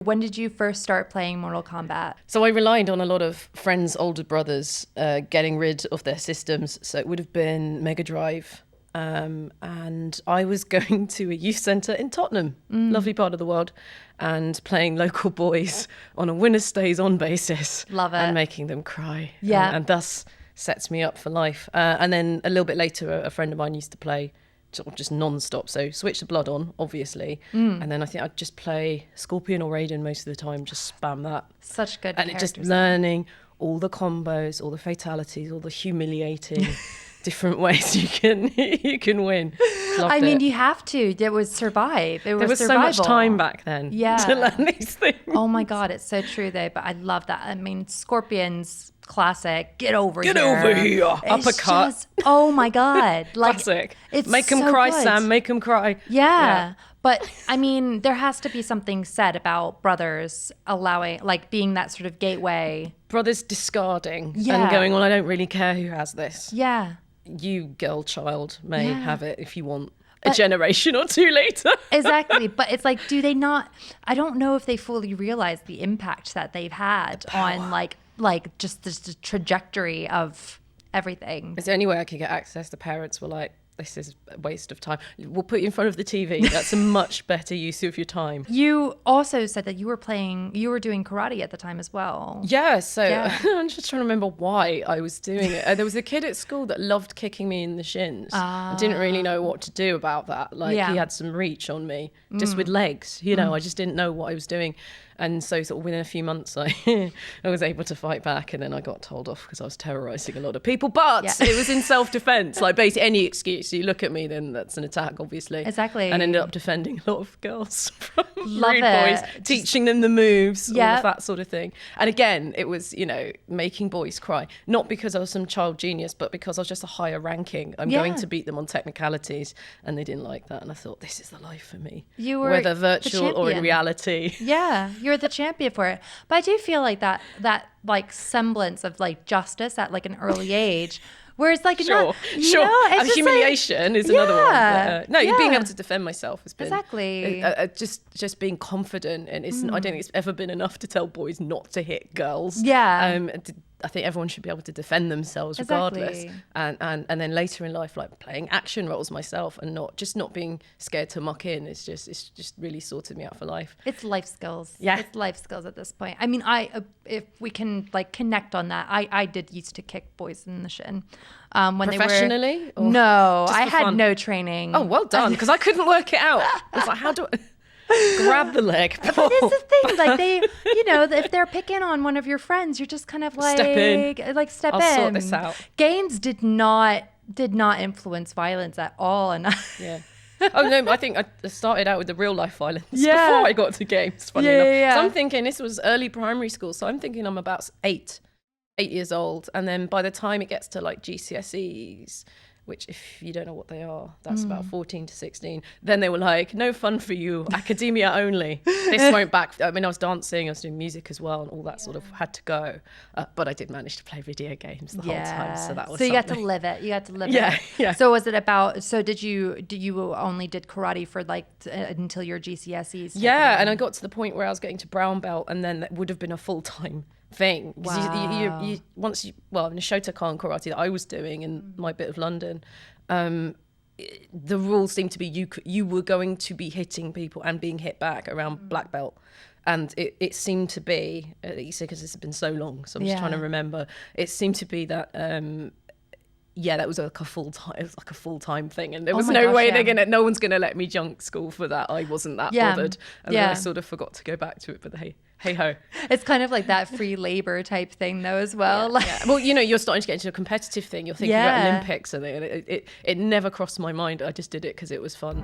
When did you first start playing Mortal Kombat? So I relied on a lot of friends' older brothers getting rid of their systems. So it would have been Mega Drive. And I was going to a youth centre in Tottenham, lovely part of the world, and playing local boys on a winner stays on basis. Love it. And making them cry. Yeah. And thus sets me up for life. And then a little bit later, a friend of mine used to play sort of just non-stop. So switch the blood on, obviously. And then I think I'd just play Scorpion or Raiden most of the time, just spam that. Such good And it just learning all the combos, all the fatalities, all the humiliating different ways you can win. Loved it. You have to. There was survive. There was survival. So much time back then to learn these things. Oh my God, it's so true though. But I love that. I mean, Scorpion's classic, get over here. Uppercut. Just, oh my God. Like, classic. It's Make them so cry, good. Sam. Make them cry. Yeah. But I mean, there has to be something said about brothers allowing, like being that sort of gateway. Brothers discarding and going, well, I don't really care who has this. Yeah. You, girl child, may have it if you want. A generation or two later. Exactly. But it's like, do they not, I don't know if they fully realize the impact that they've had on like just the trajectory of everything. It's the only way I could get access. The parents were like, this is a waste of time. We'll put you in front of the TV. That's a much better use of your time. You also said that you were doing karate at the time as well. Yeah, so I'm just trying to remember why I was doing it. There was a kid at school that loved kicking me in the shins. I didn't really know what to do about that. Like he had some reach on me just with legs, I just didn't know what I was doing. And so sort of within a few months, I was able to fight back, and then I got told off because I was terrorising a lot of people. But it was in self-defence, like basically any excuse. You look at me, then that's an attack, obviously. Exactly. And ended up defending a lot of girls from Love rude it. boys, teaching them the moves, all of that sort of thing. And again, it was, making boys cry. Not because I was some child genius, but because I was just a higher ranking. I'm going to beat them on technicalities, and they didn't like that. And I thought, this is the life for me. You were whether virtual or in reality. Yeah, you're the champion for it. But I do feel like that like semblance of like justice at like an early age, where it's like sure. And humiliation is another one. But, being able to defend myself has been just being confident, and I don't think it's ever been enough to tell boys not to hit girls. I think everyone should be able to defend themselves regardless. And then later in life, like playing action roles myself and not being scared to muck in, it's just really sorted me out for life. It's life skills. Yeah. It's life skills at this point. I mean, if we can like connect on that, I did used to kick boys in the shin. When Professionally? They were, no, I had fun? no training. Oh, well done, because I couldn't work it out. I was like, how do I... grab the leg. But it's the thing, like they, if they're picking on one of your friends, you're just kind of like, step in. I'll sort this out. Games did not influence violence at all. And Oh no, I think I started out with the real life violence before I got to games, funny enough. So I'm thinking this was early primary school, so I'm thinking I'm about 8 years old, and then by the time it gets to like GCSEs, which if you don't know what they are, that's about 14 to 16. Then they were like, no fun for you, academia only. This won't back. I mean, I was dancing, I was doing music as well, and all that sort of had to go. But I did manage to play video games the whole time, so that was so you something. got to live it. Yeah. So was it about, did you only did karate for like until your GCSEs? Yeah, and I got to the point where I was getting to brown belt, and then that would have been a full-time thing. Wow. You in the Shotokan karate that I was doing in my bit of London, the rules seemed to be you were going to be hitting people and being hit back around black belt. And it seemed to be, at least because it's been so long, so I'm just trying to remember, it seemed to be that that was like a full-time thing, and there was no way no one's gonna let me junk school for that. I wasn't that bothered, and then I sort of forgot to go back to it, but hey ho. It's kind of like that free labor type thing though as well. Well, you're starting to get into a competitive thing, you're thinking about Olympics, and it never crossed my mind. I just did it because it was fun.